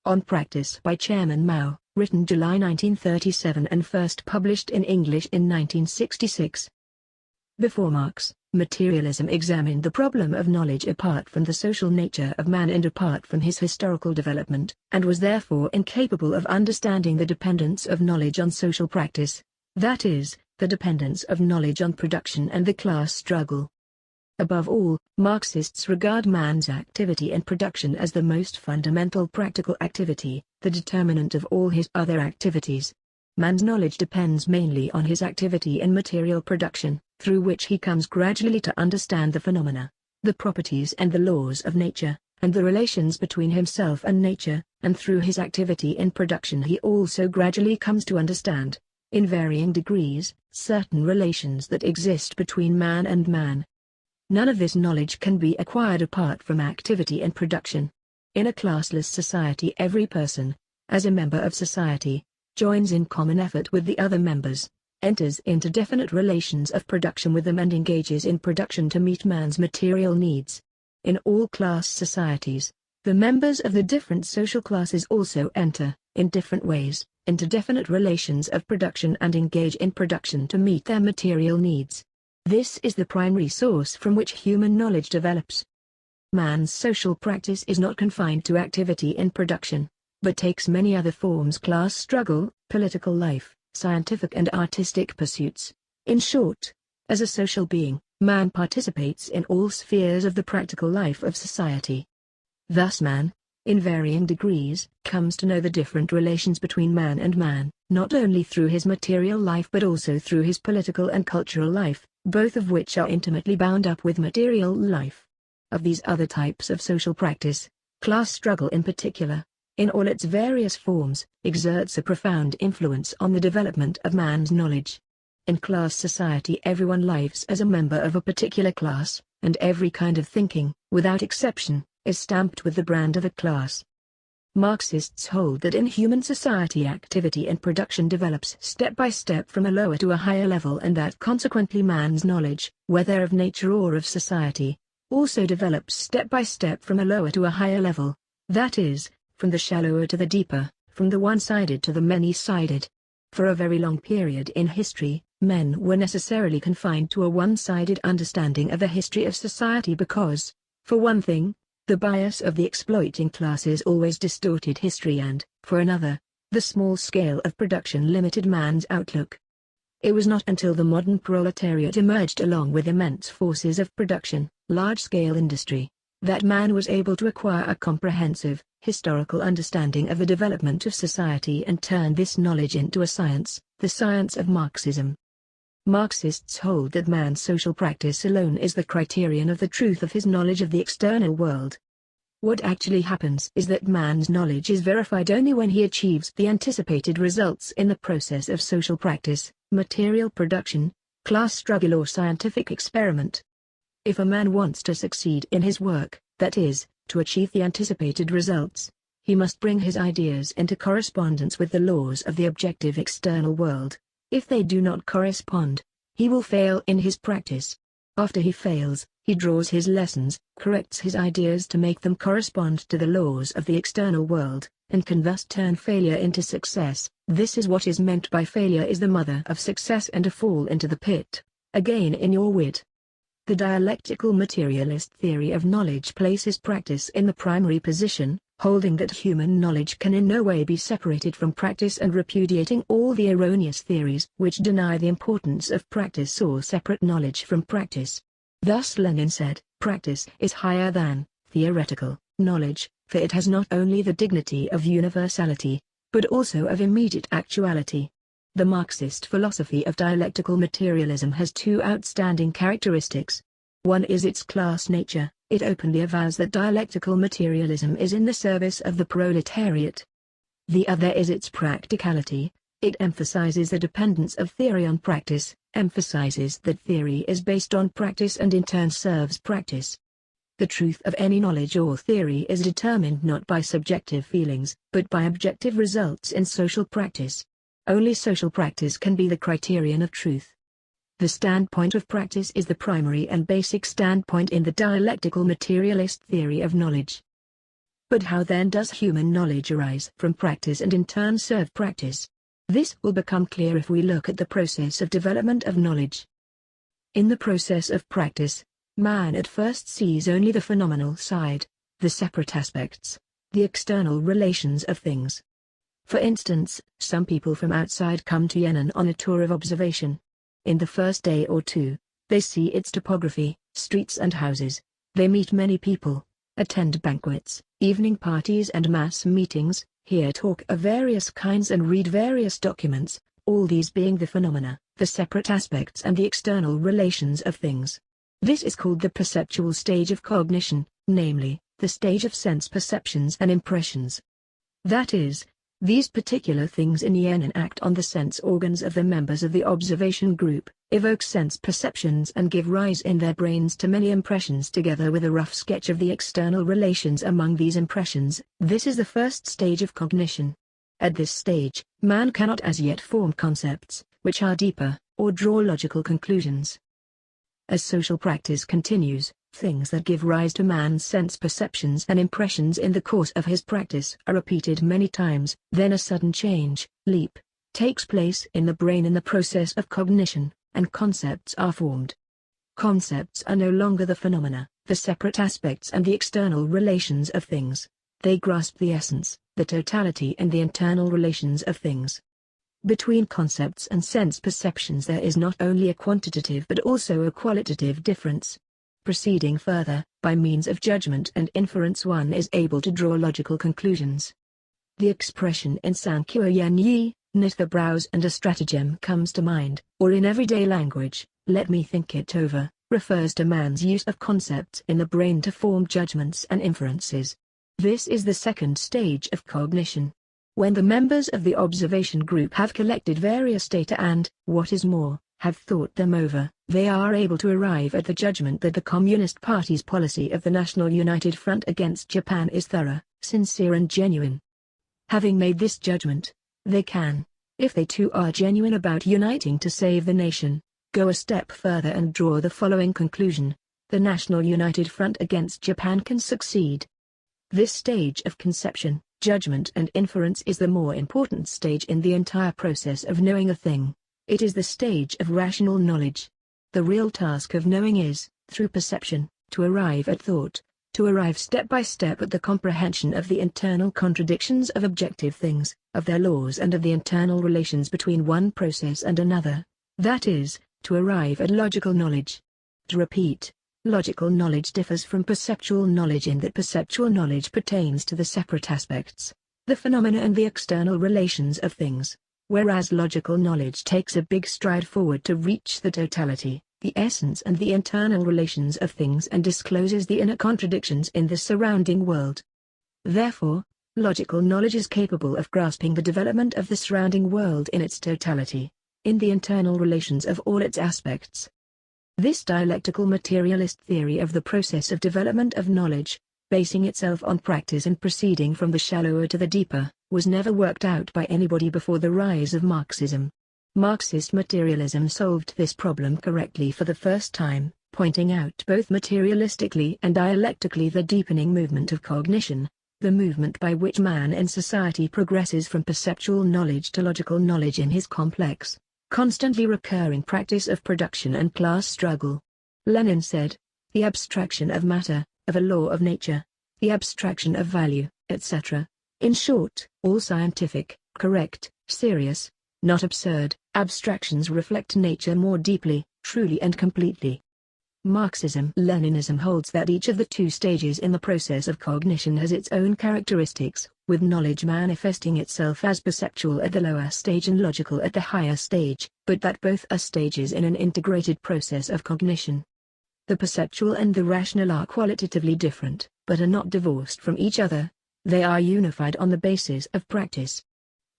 On Practice by Chairman Mao, written July 1937 and first published in English in 1966. Before Marx, materialism examined the problem of knowledge apart from the social nature of man and apart from his historical development, and was therefore incapable of understanding the dependence of knowledge on social practice, that is, the dependence of knowledge on production and the class struggle. Above all, Marxists regard man's activity and production as the most fundamental practical activity, the determinant of all his other activities. Man's knowledge depends mainly on his activity in material production, through which he comes gradually to understand the phenomena, the properties and the laws of nature, and the relations between himself and nature, and through his activity in production he also gradually comes to understand, in varying degrees, certain relations that exist between man and man. None of this knowledge can be acquired apart from activity and production. In a classless society, every person, as a member of society, joins in common effort with the other members, enters into definite relations of production with them and engages in production to meet man's material needs. In all class societies, the members of the different social classes also enter, in different ways, into definite relations of production and engage in production to meet their material needs. This is the primary source from which human knowledge develops. Man's social practice is not confined to activity in production, but takes many other forms: class struggle, political life, scientific and artistic pursuits. In short, as a social being, man participates in all spheres of the practical life of society. Thus man, in varying degrees, comes to know the different relations between man and man, not only through his material life but also through his political and cultural life, both of which are intimately bound up with material life. Of these other types of social practice, class struggle in particular, in all its various forms, exerts a profound influence on the development of man's knowledge. In class society everyone lives as a member of a particular class, and every kind of thinking, without exception, is stamped with the brand of a class. Marxists hold that in human society activity and production develops step by step from a lower to a higher level, and that consequently man's knowledge, whether of nature or of society, also develops step by step from a lower to a higher level, that is, from the shallower to the deeper, from the one-sided to the many-sided. For a very long period in history, men were necessarily confined to a one-sided understanding of the history of society because, for one thing, the bias of the exploiting classes always distorted history and, for another, the small scale of production limited man's outlook. It was not until the modern proletariat emerged along with immense forces of production, large-scale industry, that man was able to acquire a comprehensive, historical understanding of the development of society and turn this knowledge into a science, the science of Marxism. Marxists hold that man's social practice alone is the criterion of the truth of his knowledge of the external world. What actually happens is that man's knowledge is verified only when he achieves the anticipated results in the process of social practice, material production, class struggle or scientific experiment. If a man wants to succeed in his work, that is, to achieve the anticipated results, he must bring his ideas into correspondence with the laws of the objective external world. If they do not correspond, he will fail in his practice. After he fails, he draws his lessons, corrects his ideas to make them correspond to the laws of the external world, and can thus turn failure into success. This is what is meant by failure is the mother of success and a fall into the pit, again in your wit. The dialectical materialist theory of knowledge places practice in the primary position, holding that human knowledge can in no way be separated from practice and repudiating all the erroneous theories which deny the importance of practice or separate knowledge from practice. Thus Lenin said, practice is higher than theoretical knowledge, for it has not only the dignity of universality, but also of immediate actuality. The Marxist philosophy of dialectical materialism has two outstanding characteristics. One is its class nature. It openly avows that dialectical materialism is in the service of the proletariat. The other is its practicality. It emphasizes the dependence of theory on practice, emphasizes that theory is based on practice and in turn serves practice. The truth of any knowledge or theory is determined not by subjective feelings, but by objective results in social practice. Only social practice can be the criterion of truth. The standpoint of practice is the primary and basic standpoint in the dialectical materialist theory of knowledge. But how then does human knowledge arise from practice and in turn serve practice? This will become clear if we look at the process of development of knowledge. In the process of practice, man at first sees only the phenomenal side, the separate aspects, the external relations of things. For instance, some people from outside come to Yan'an on a tour of observation. In the first day or two, they see its topography, streets and houses. They meet many people, attend banquets, evening parties and mass meetings, hear talk of various kinds and read various documents, all these being the phenomena, the separate aspects and the external relations of things. This is called the perceptual stage of cognition, namely, the stage of sense perceptions and impressions. That is, these particular things in Yan'an act on the sense organs of the members of the observation group, evoke sense perceptions and give rise in their brains to many impressions together with a rough sketch of the external relations among these impressions. This is the first stage of cognition. At this stage, man cannot as yet form concepts, which are deeper, or draw logical conclusions. As social practice continues, things that give rise to man's sense perceptions and impressions in the course of his practice are repeated many times, then a sudden change, leap, takes place in the brain in the process of cognition, and concepts are formed. Concepts are no longer the phenomena, the separate aspects and the external relations of things. They grasp the essence, the totality and the internal relations of things. Between concepts and sense perceptions there is not only a quantitative but also a qualitative difference. Proceeding further, by means of judgment and inference one is able to draw logical conclusions. The expression in Sankhya Yan Yi, knit the brows and a stratagem comes to mind, or in everyday language, let me think it over, refers to man's use of concepts in the brain to form judgments and inferences. This is the second stage of cognition. When the members of the observation group have collected various data and, what is more, have thought them over, they are able to arrive at the judgment that the Communist Party's policy of the National United Front against Japan is thorough, sincere and genuine. Having made this judgment, they can, if they too are genuine about uniting to save the nation, go a step further and draw the following conclusion: the National United Front against Japan can succeed. This stage of conception, judgment and inference is the more important stage in the entire process of knowing a thing. It is the stage of rational knowledge. The real task of knowing is, through perception, to arrive at thought, to arrive step by step at the comprehension of the internal contradictions of objective things, of their laws and of the internal relations between one process and another. That is, to arrive at logical knowledge. To repeat, logical knowledge differs from perceptual knowledge in that perceptual knowledge pertains to the separate aspects, the phenomena and the external relations of things, whereas logical knowledge takes a big stride forward to reach the totality, the essence and the internal relations of things and discloses the inner contradictions in the surrounding world. Therefore, logical knowledge is capable of grasping the development of the surrounding world in its totality, in the internal relations of all its aspects. This dialectical materialist theory of the process of development of knowledge, basing itself on practice and proceeding from the shallower to the deeper, was never worked out by anybody before the rise of Marxism. Marxist materialism solved this problem correctly for the first time, pointing out both materialistically and dialectically the deepening movement of cognition, the movement by which man in society progresses from perceptual knowledge to logical knowledge in his complex, constantly recurring practice of production and class struggle. Lenin said, the abstraction of matter, of a law of nature, the abstraction of value, etc. In short, all scientific, correct, serious, not absurd, abstractions reflect nature more deeply, truly and completely. Marxism-Leninism holds that each of the two stages in the process of cognition has its own characteristics, with knowledge manifesting itself as perceptual at the lower stage and logical at the higher stage, but that both are stages in an integrated process of cognition. The perceptual and the rational are qualitatively different, but are not divorced from each other. They are unified on the basis of practice.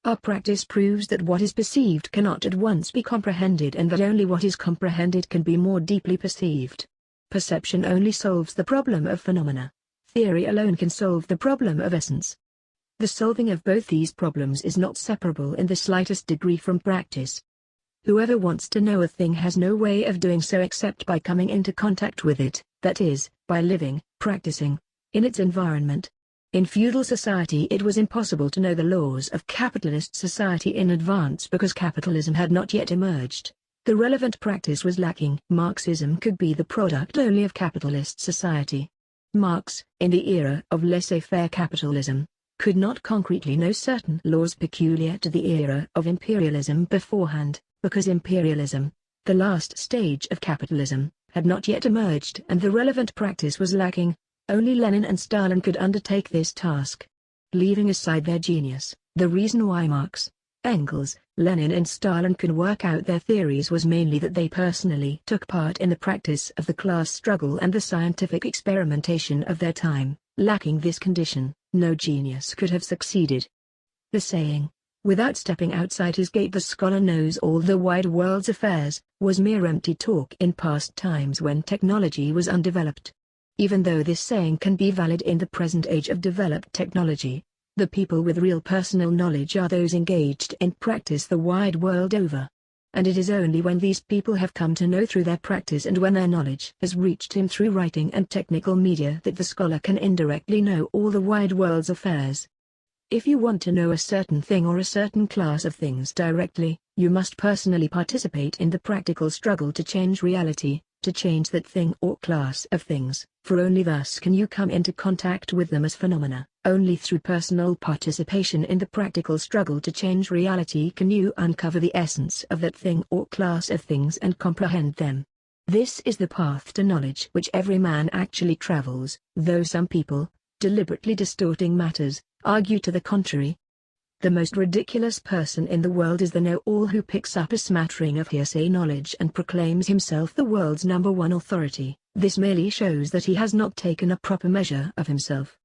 Our practice proves that what is perceived cannot at once be comprehended and that only what is comprehended can be more deeply perceived. Perception only solves the problem of phenomena. Theory alone can solve the problem of essence. The solving of both these problems is not separable in the slightest degree from practice. Whoever wants to know a thing has no way of doing so except by coming into contact with it, that is, by living, practicing, in its environment. In feudal society it was impossible to know the laws of capitalist society in advance because capitalism had not yet emerged. The relevant practice was lacking. Marxism could be the product only of capitalist society. Marx, in the era of laissez-faire capitalism, could not concretely know certain laws peculiar to the era of imperialism beforehand, because imperialism, the last stage of capitalism, had not yet emerged and the relevant practice was lacking. Only Lenin and Stalin could undertake this task. Leaving aside their genius, the reason why Marx, Engels, Lenin and Stalin could work out their theories was mainly that they personally took part in the practice of the class struggle and the scientific experimentation of their time. Lacking this condition, no genius could have succeeded. The saying, "Without stepping outside his gate the scholar knows all the wide world's affairs," was mere empty talk in past times when technology was undeveloped. Even though this saying can be valid in the present age of developed technology, the people with real personal knowledge are those engaged in practice the wide world over. And it is only when these people have come to know through their practice and when their knowledge has reached him through writing and technical media that the scholar can indirectly know all the wide world's affairs. If you want to know a certain thing or a certain class of things directly, you must personally participate in the practical struggle to change reality, to change that thing or class of things, for only thus can you come into contact with them as phenomena. Only through personal participation in the practical struggle to change reality can you uncover the essence of that thing or class of things and comprehend them. This is the path to knowledge which every man actually travels, though some people, deliberately distorting matters, argue to the contrary. The most ridiculous person in the world is the know-all who picks up a smattering of hearsay knowledge and proclaims himself the world's #1 authority. This merely shows that he has not taken a proper measure of himself.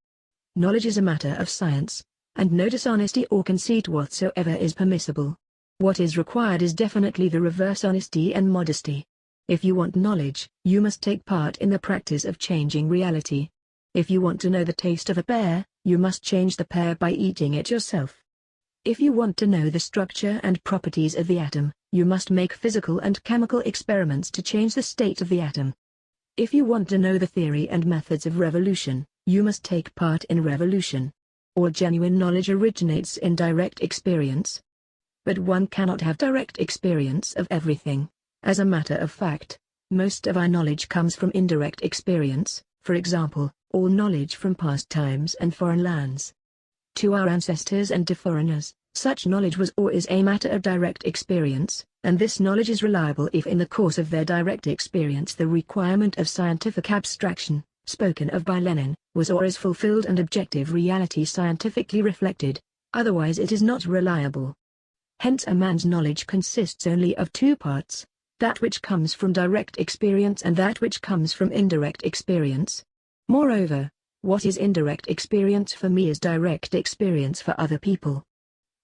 Knowledge is a matter of science, and no dishonesty or conceit whatsoever is permissible. What is required is definitely the reverse: honesty and modesty. If you want knowledge, you must take part in the practice of changing reality. If you want to know the taste of a pear, you must change the pear by eating it yourself. If you want to know the structure and properties of the atom, you must make physical and chemical experiments to change the state of the atom. If you want to know the theory and methods of revolution, you must take part in revolution. All genuine knowledge originates in direct experience. But one cannot have direct experience of everything. As a matter of fact, most of our knowledge comes from indirect experience, for example, all knowledge from past times and foreign lands. To our ancestors and to foreigners, such knowledge was or is a matter of direct experience, and this knowledge is reliable if in the course of their direct experience the requirement of scientific abstraction, spoken of by Lenin, was or is fulfilled and objective reality scientifically reflected, otherwise it is not reliable. Hence a man's knowledge consists only of two parts, that which comes from direct experience and that which comes from indirect experience. Moreover, what is indirect experience for me is direct experience for other people.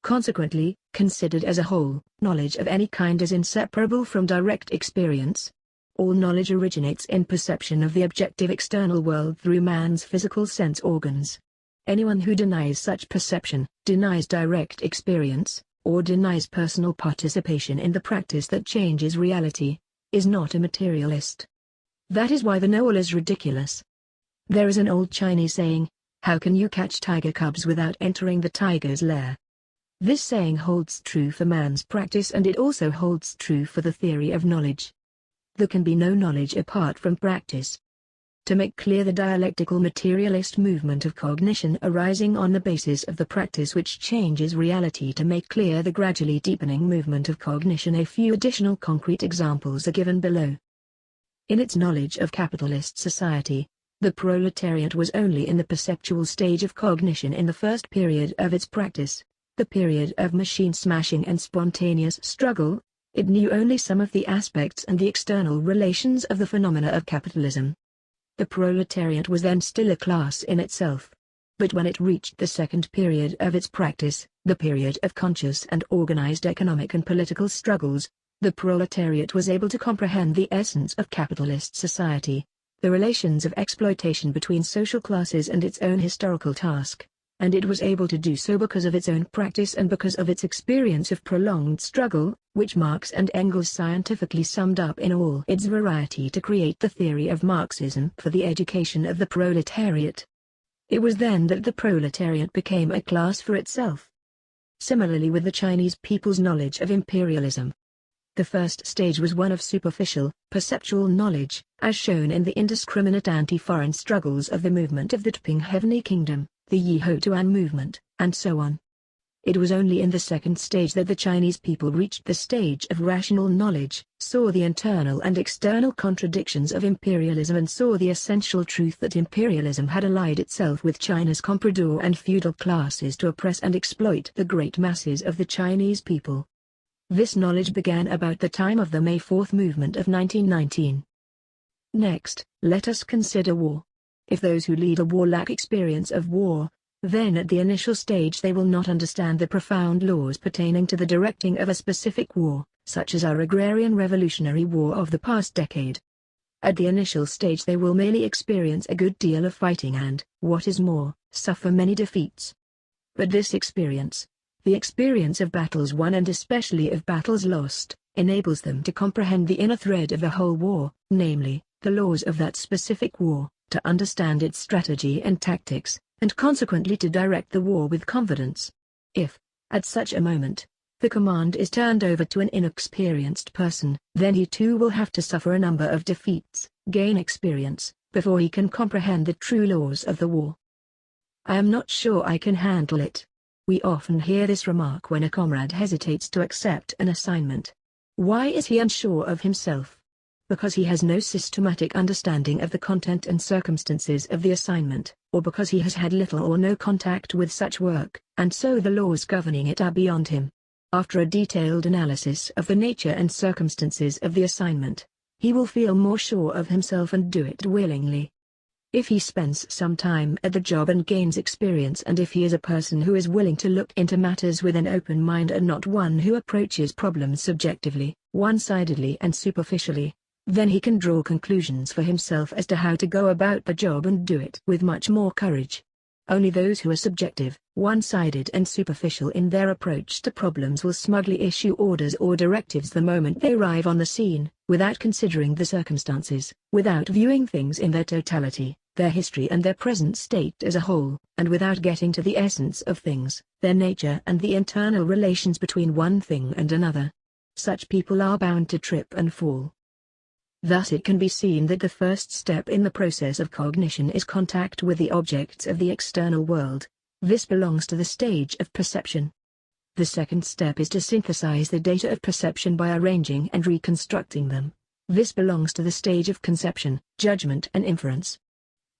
Consequently, considered as a whole, knowledge of any kind is inseparable from direct experience. All knowledge originates in perception of the objective external world through man's physical sense organs. Anyone who denies such perception, denies direct experience, or denies personal participation in the practice that changes reality, is not a materialist. That is why the know-all is ridiculous. There is an old Chinese saying, "How can you catch tiger cubs without entering the tiger's lair?" This saying holds true for man's practice and it also holds true for the theory of knowledge. There can be no knowledge apart from practice. To make clear the dialectical materialist movement of cognition arising on the basis of the practice which changes reality, to make clear the gradually deepening movement of cognition, a few additional concrete examples are given below. In its knowledge of capitalist society, the proletariat was only in the perceptual stage of cognition in the first period of its practice, the period of machine smashing and spontaneous struggle. It knew only some of the aspects and the external relations of the phenomena of capitalism. The proletariat was then still a class in itself. But when it reached the second period of its practice, the period of conscious and organized economic and political struggles, the proletariat was able to comprehend the essence of capitalist society, the relations of exploitation between social classes and its own historical task, and it was able to do so because of its own practice and because of its experience of prolonged struggle, which Marx and Engels scientifically summed up in all its variety to create the theory of Marxism for the education of the proletariat. It was then that the proletariat became a class for itself. Similarly with the Chinese people's knowledge of imperialism. The first stage was one of superficial, perceptual knowledge, as shown in the indiscriminate anti-foreign struggles of the movement of the Taiping Heavenly Kingdom, the Yihotuan movement, and so on. It was only in the second stage that the Chinese people reached the stage of rational knowledge, saw the internal and external contradictions of imperialism and saw the essential truth that imperialism had allied itself with China's comprador and feudal classes to oppress and exploit the great masses of the Chinese people. This knowledge began about the time of the May 4th movement of 1919. Next, let us consider war. If those who lead a war lack experience of war, then at the initial stage they will not understand the profound laws pertaining to the directing of a specific war, such as our agrarian revolutionary war of the past decade. At the initial stage they will merely experience a good deal of fighting and, what is more, suffer many defeats. But this experience, the experience of battles won and especially of battles lost, enables them to comprehend the inner thread of the whole war, namely, the laws of that specific war, to understand its strategy and tactics, and consequently to direct the war with confidence. If, at such a moment, the command is turned over to an inexperienced person, then he too will have to suffer a number of defeats, gain experience, before he can comprehend the true laws of the war. I am not sure I can handle it. We often hear this remark when a comrade hesitates to accept an assignment. Why is he unsure of himself? Because he has no systematic understanding of the content and circumstances of the assignment, or because he has had little or no contact with such work, and so the laws governing it are beyond him. After a detailed analysis of the nature and circumstances of the assignment, he will feel more sure of himself and do it willingly. If he spends some time at the job and gains experience, and if he is a person who is willing to look into matters with an open mind and not one who approaches problems subjectively, one-sidedly and superficially, then he can draw conclusions for himself as to how to go about the job and do it with much more courage. Only those who are subjective, one-sided and superficial in their approach to problems will smugly issue orders or directives the moment they arrive on the scene, without considering the circumstances, without viewing things in their totality, their history and their present state as a whole, and without getting to the essence of things, their nature and the internal relations between one thing and another. Such people are bound to trip and fall. Thus it can be seen that the first step in the process of cognition is contact with the objects of the external world. This belongs to the stage of perception. The second step is to synthesize the data of perception by arranging and reconstructing them. This belongs to the stage of conception, judgment and inference.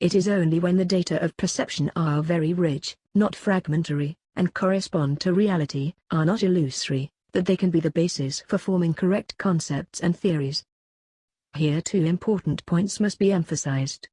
It is only when the data of perception are very rich, not fragmentary, and correspond to reality, are not illusory, that they can be the basis for forming correct concepts and theories. Here two important points must be emphasized.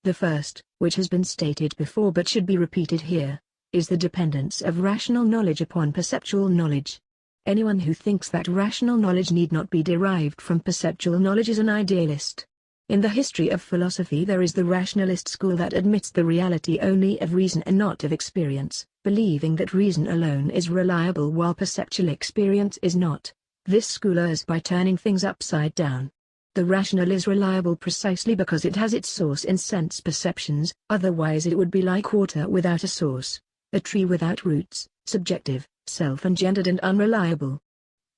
The first, which has been stated before but should be repeated here, is the dependence of rational knowledge upon perceptual knowledge. Anyone who thinks that rational knowledge need not be derived from perceptual knowledge is an idealist. In the history of philosophy there is the rationalist school that admits the reality only of reason and not of experience, believing that reason alone is reliable while perceptual experience is not. This school errs by turning things upside down. The rational is reliable precisely because it has its source in sense perceptions, otherwise it would be like water without a source, a tree without roots, subjective, self-engendered and unreliable.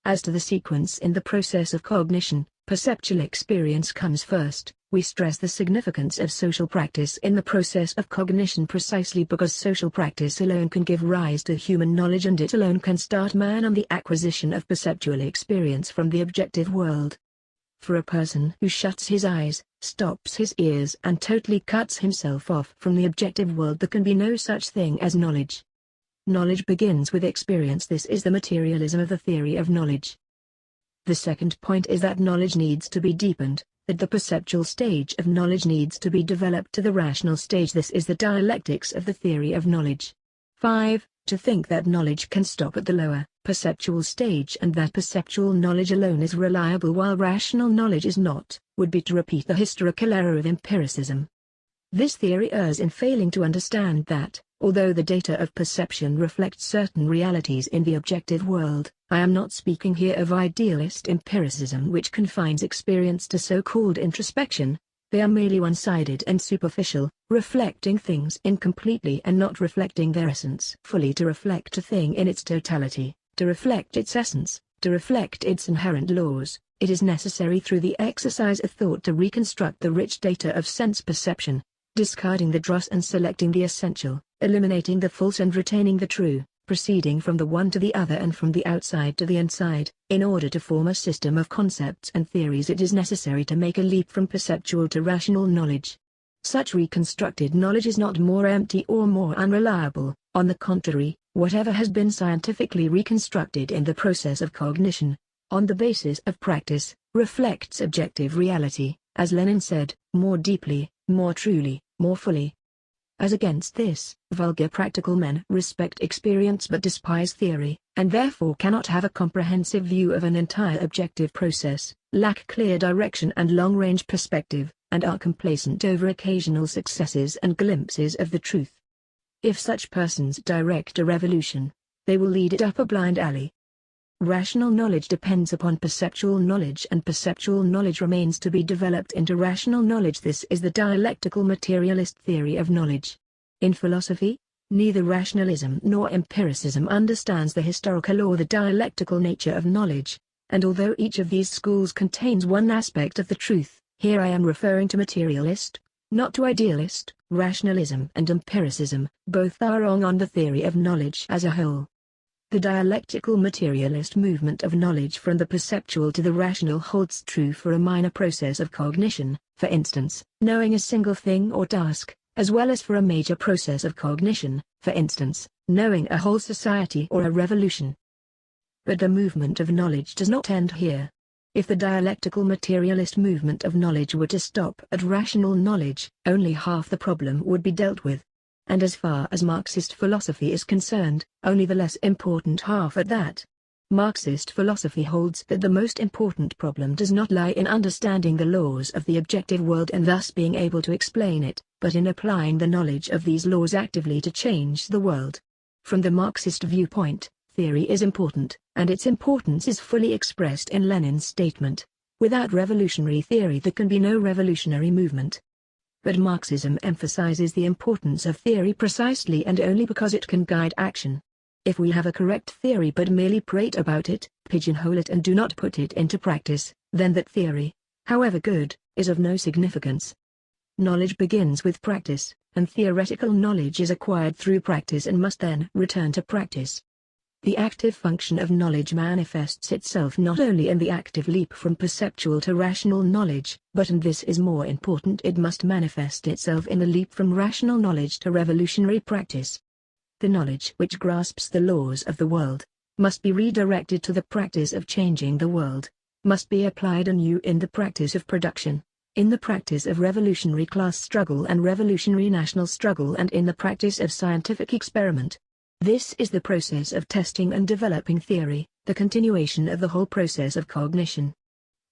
As to the sequence in the process of cognition, perceptual experience comes first. We stress the significance of social practice in the process of cognition precisely because social practice alone can give rise to human knowledge and it alone can start man on the acquisition of perceptual experience from the objective world. For a person who shuts his eyes, stops his ears and totally cuts himself off from the objective world, there can be no such thing as knowledge. Knowledge begins with experience. This is the materialism of the theory of knowledge. The second point is that knowledge needs to be deepened, that the perceptual stage of knowledge needs to be developed to the rational stage. This is the dialectics of the theory of knowledge. 5. To think that knowledge can stop at the lower, perceptual stage and that perceptual knowledge alone is reliable while rational knowledge is not, would be to repeat the historical error of empiricism. This theory errs in failing to understand that, although the data of perception reflect certain realities in the objective world, I am not speaking here of idealist empiricism which confines experience to so-called introspection. They are merely one-sided and superficial, reflecting things incompletely and not reflecting their essence fully. To reflect a thing in its totality, to reflect its essence, to reflect its inherent laws, it is necessary through the exercise of thought to reconstruct the rich data of sense perception, discarding the dross and selecting the essential, eliminating the false and retaining the true, proceeding from the one to the other and from the outside to the inside. In order to form a system of concepts and theories, it is necessary to make a leap from perceptual to rational knowledge. Such reconstructed knowledge is not more empty or more unreliable. On the contrary, whatever has been scientifically reconstructed in the process of cognition, on the basis of practice, reflects objective reality, as Lenin said, more deeply, more truly, more fully. As against this, vulgar practical men respect experience but despise theory, and therefore cannot have a comprehensive view of an entire objective process, lack clear direction and long-range perspective, and are complacent over occasional successes and glimpses of the truth. If such persons direct a revolution, they will lead it up a blind alley. Rational knowledge depends upon perceptual knowledge, and perceptual knowledge remains to be developed into rational knowledge. This is the dialectical materialist theory of knowledge. In philosophy, neither rationalism nor empiricism understands the historical or the dialectical nature of knowledge, and although each of these schools contains one aspect of the truth, here I am referring to materialist, not to idealist. Rationalism and empiricism, both are wrong on the theory of knowledge as a whole. The dialectical materialist movement of knowledge from the perceptual to the rational holds true for a minor process of cognition, for instance, knowing a single thing or task, as well as for a major process of cognition, for instance, knowing a whole society or a revolution. But the movement of knowledge does not end here. If the dialectical materialist movement of knowledge were to stop at rational knowledge, only half the problem would be dealt with. And as far as Marxist philosophy is concerned, only the less important half at that. Marxist philosophy holds that the most important problem does not lie in understanding the laws of the objective world and thus being able to explain it, but in applying the knowledge of these laws actively to change the world. From the Marxist viewpoint, theory is important, and its importance is fully expressed in Lenin's statement: without revolutionary theory there can be no revolutionary movement. But Marxism emphasizes the importance of theory precisely and only because it can guide action. If we have a correct theory but merely prate about it, pigeonhole it and do not put it into practice, then that theory, however good, is of no significance. Knowledge begins with practice, and theoretical knowledge is acquired through practice and must then return to practice. The active function of knowledge manifests itself not only in the active leap from perceptual to rational knowledge, but, and this is more important, it must manifest itself in the leap from rational knowledge to revolutionary practice. The knowledge which grasps the laws of the world must be redirected to the practice of changing the world, must be applied anew in the practice of production, in the practice of revolutionary class struggle and revolutionary national struggle, and in the practice of scientific experiment. This is the process of testing and developing theory, the continuation of the whole process of cognition.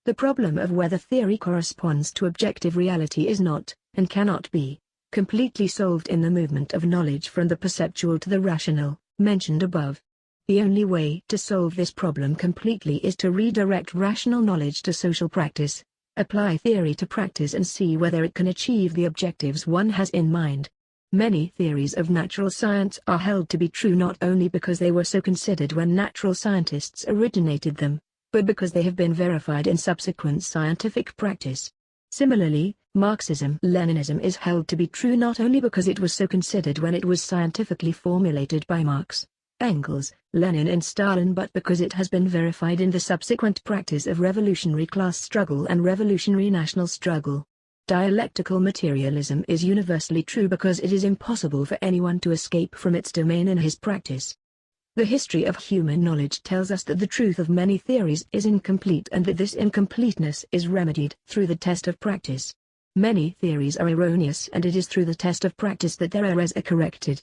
The problem of whether theory corresponds to objective reality is not, and cannot be, completely solved in the movement of knowledge from the perceptual to the rational, mentioned above. The only way to solve this problem completely is to redirect rational knowledge to social practice, apply theory to practice and see whether it can achieve the objectives one has in mind. Many theories of natural science are held to be true not only because they were so considered when natural scientists originated them, but because they have been verified in subsequent scientific practice. Similarly, Marxism-Leninism is held to be true not only because it was so considered when it was scientifically formulated by Marx, Engels, Lenin and Stalin, but because it has been verified in the subsequent practice of revolutionary class struggle and revolutionary national struggle. Dialectical materialism is universally true because it is impossible for anyone to escape from its domain in his practice. The history of human knowledge tells us that the truth of many theories is incomplete and that this incompleteness is remedied through the test of practice. Many theories are erroneous and it is through the test of practice that their errors are corrected.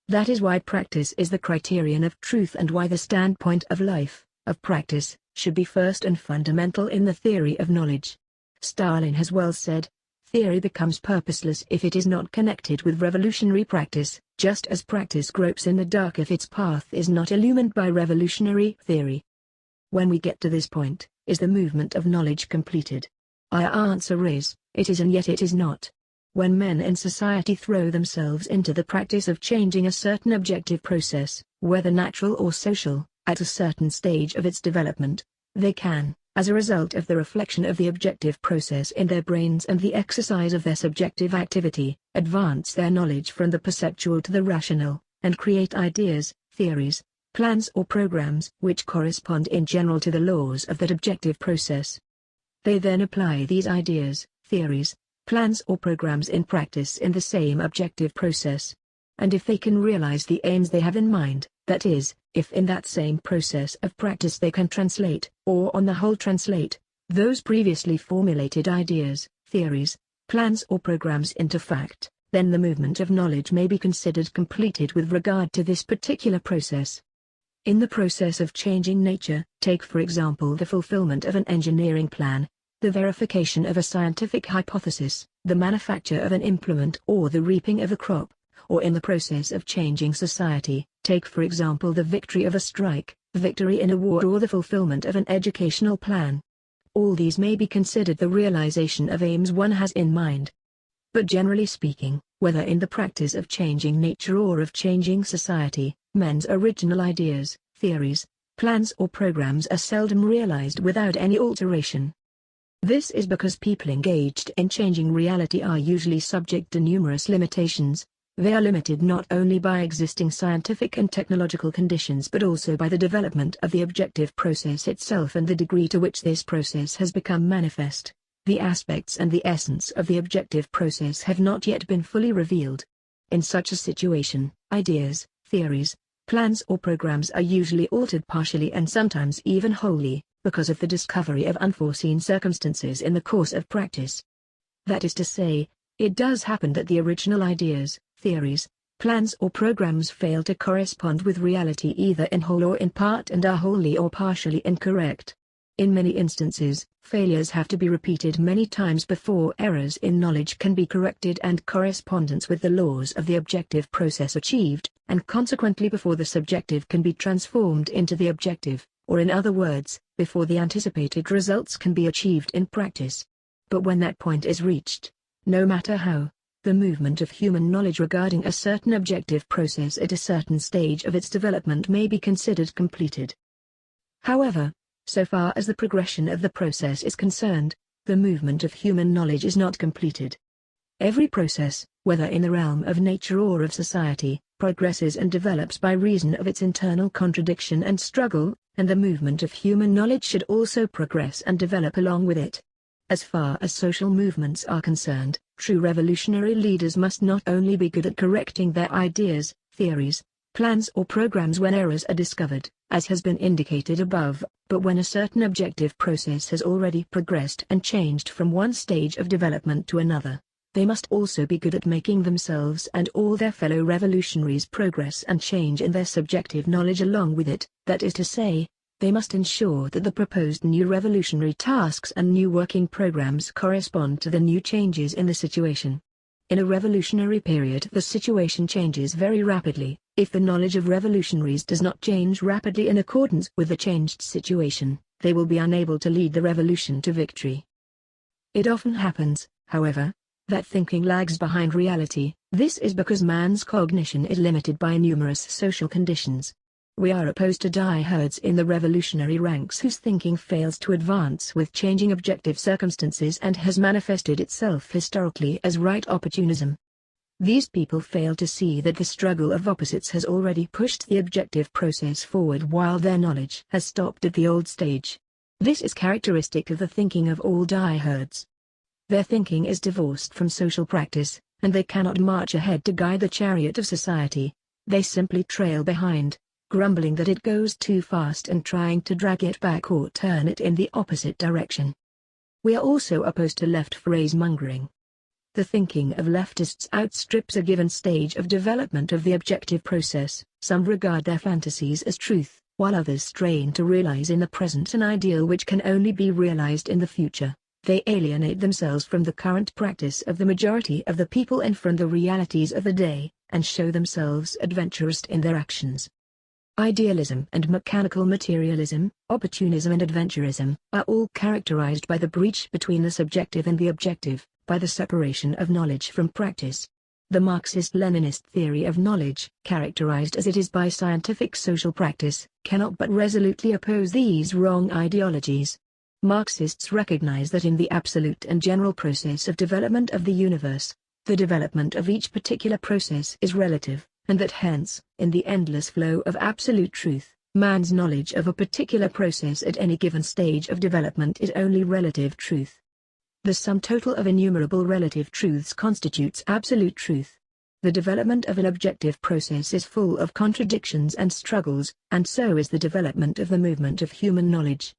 That is why practice is the criterion of truth and why the standpoint of life, of practice, should be first and fundamental in the theory of knowledge. Stalin has well said, "Theory becomes purposeless if it is not connected with revolutionary practice, just as practice gropes in the dark if its path is not illumined by revolutionary theory." When we get to this point, is the movement of knowledge completed? Our answer is, it is and yet it is not. When men in society throw themselves into the practice of changing a certain objective process, whether natural or social, at a certain stage of its development, they can, as a result of the reflection of the objective process in their brains and the exercise of their subjective activity, advance their knowledge from the perceptual to the rational, and create ideas, theories, plans or programs which correspond in general to the laws of that objective process. They then apply these ideas, theories, plans or programs in practice in the same objective process. And if they can realize the aims they have in mind, that is, if in that same process of practice they can translate, or on the whole translate, those previously formulated ideas, theories, plans or programs into fact, then the movement of knowledge may be considered completed with regard to this particular process. In the process of changing nature, take for example the fulfillment of an engineering plan, the verification of a scientific hypothesis, the manufacture of an implement or the reaping of a crop, or in the process of changing society, take for example the victory of a strike, victory in a war or the fulfillment of an educational plan. All these may be considered the realization of aims one has in mind. But generally speaking, whether in the practice of changing nature or of changing society, men's original ideas, theories, plans or programs are seldom realized without any alteration. This is because people engaged in changing reality are usually subject to numerous limitations. They are limited not only by existing scientific and technological conditions but also by the development of the objective process itself and the degree to which this process has become manifest. The aspects and the essence of the objective process have not yet been fully revealed. In such a situation, ideas, theories, plans or programs are usually altered partially and sometimes even wholly, because of the discovery of unforeseen circumstances in the course of practice. That is to say, it does happen that the original ideas, theories, plans or programs fail to correspond with reality either in whole or in part and are wholly or partially incorrect. In many instances, failures have to be repeated many times before errors in knowledge can be corrected and correspondence with the laws of the objective process achieved, and consequently before the subjective can be transformed into the objective, or in other words, before the anticipated results can be achieved in practice. But when that point is reached, no matter how, the movement of human knowledge regarding a certain objective process at a certain stage of its development may be considered completed. However, so far as the progression of the process is concerned, the movement of human knowledge is not completed. Every process, whether in the realm of nature or of society, progresses and develops by reason of its internal contradiction and struggle, and the movement of human knowledge should also progress and develop along with it. As far as social movements are concerned, true revolutionary leaders must not only be good at correcting their ideas, theories, plans or programs when errors are discovered, as has been indicated above, but when a certain objective process has already progressed and changed from one stage of development to another, they must also be good at making themselves and all their fellow revolutionaries progress and change in their subjective knowledge along with it, that is to say, they must ensure that the proposed new revolutionary tasks and new working programs correspond to the new changes in the situation. In a revolutionary period the situation changes very rapidly. If the knowledge of revolutionaries does not change rapidly in accordance with the changed situation, they will be unable to lead the revolution to victory. It often happens, however, that thinking lags behind reality. This is because man's cognition is limited by numerous social conditions. We are opposed to diehards in the revolutionary ranks whose thinking fails to advance with changing objective circumstances and has manifested itself historically as right opportunism. These people fail to see that the struggle of opposites has already pushed the objective process forward while their knowledge has stopped at the old stage. This is characteristic of the thinking of all diehards. Their thinking is divorced from social practice, and they cannot march ahead to guide the chariot of society. They simply trail behind, grumbling that it goes too fast and trying to drag it back or turn it in the opposite direction. We are also opposed to left phrase-mongering. The thinking of leftists outstrips a given stage of development of the objective process. Some regard their fantasies as truth, while others strain to realize in the present an ideal which can only be realized in the future. They alienate themselves from the current practice of the majority of the people and from the realities of the day, and show themselves adventurous in their actions. Idealism and mechanical materialism, opportunism and adventurism, are all characterized by the breach between the subjective and the objective, by the separation of knowledge from practice. The Marxist-Leninist theory of knowledge, characterized as it is by scientific social practice, cannot but resolutely oppose these wrong ideologies. Marxists recognize that in the absolute and general process of development of the universe, the development of each particular process is relative, and that hence, in the endless flow of absolute truth, man's knowledge of a particular process at any given stage of development is only relative truth. The sum total of innumerable relative truths constitutes absolute truth. The development of an objective process is full of contradictions and struggles, and so is the development of the movement of human knowledge.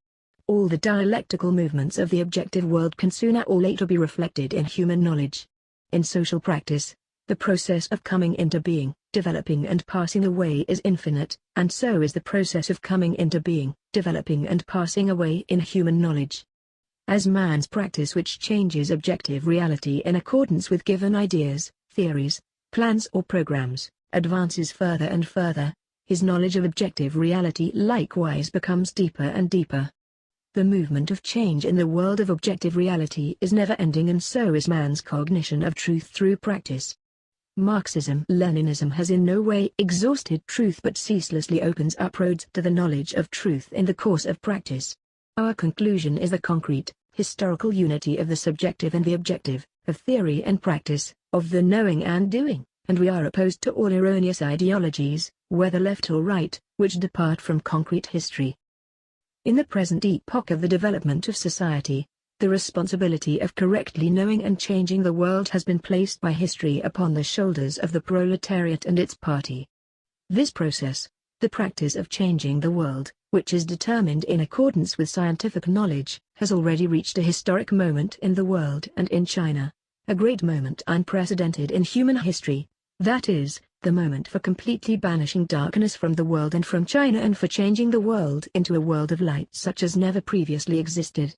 All the dialectical movements of the objective world can sooner or later be reflected in human knowledge. In social practice, the process of coming into being, developing and passing away is infinite, and so is the process of coming into being, developing and passing away in human knowledge. As man's practice which changes objective reality in accordance with given ideas, theories, plans or programs, advances further and further, his knowledge of objective reality likewise becomes deeper and deeper. The movement of change in the world of objective reality is never-ending, and so is man's cognition of truth through practice. Marxism-Leninism has in no way exhausted truth but ceaselessly opens up roads to the knowledge of truth in the course of practice. Our conclusion is the concrete, historical unity of the subjective and the objective, of theory and practice, of the knowing and doing, and we are opposed to all erroneous ideologies, whether left or right, which depart from concrete history. In the present epoch of the development of society, the responsibility of correctly knowing and changing the world has been placed by history upon the shoulders of the proletariat and its party. This process, the practice of changing the world, which is determined in accordance with scientific knowledge, has already reached a historic moment in the world and in China, a great moment unprecedented in human history, that is, the moment for completely banishing darkness from the world and from China, and for changing the world into a world of light such as never previously existed.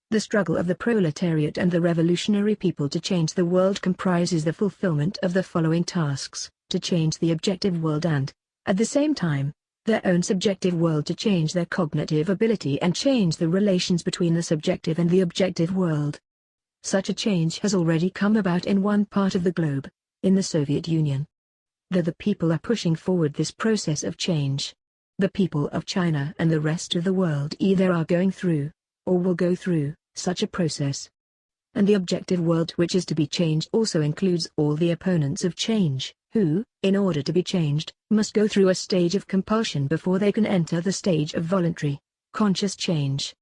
The struggle of the proletariat and the revolutionary people to change the world comprises the fulfillment of the following tasks: to change the objective world and, at the same time, their own subjective world, to change their cognitive ability and change the relations between the subjective and the objective world. Such a change has already come about in one part of the globe, in the Soviet Union. The people are pushing forward this process of change. The people of China and the rest of the world either are going through, or will go through, such a process. And the objective world which is to be changed also includes all the opponents of change, who, in order to be changed, must go through a stage of compulsion before they can enter the stage of voluntary, conscious change.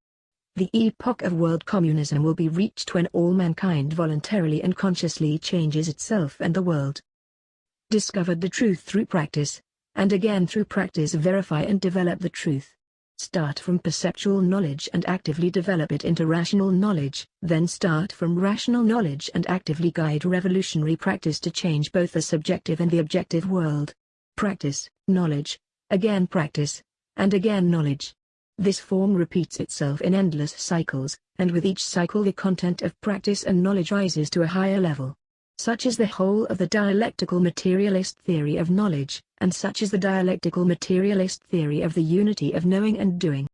The epoch of world communism will be reached when all mankind voluntarily and consciously changes itself and the world. Discovered the truth through practice, and again through practice verify and develop the truth. Start from perceptual knowledge and actively develop it into rational knowledge, then start from rational knowledge and actively guide revolutionary practice to change both the subjective and the objective world. Practice, knowledge, again practice, and again knowledge. This form repeats itself in endless cycles, and with each cycle the content of practice and knowledge rises to a higher level. Such is the whole of the dialectical materialist theory of knowledge, and such is the dialectical materialist theory of the unity of knowing and doing.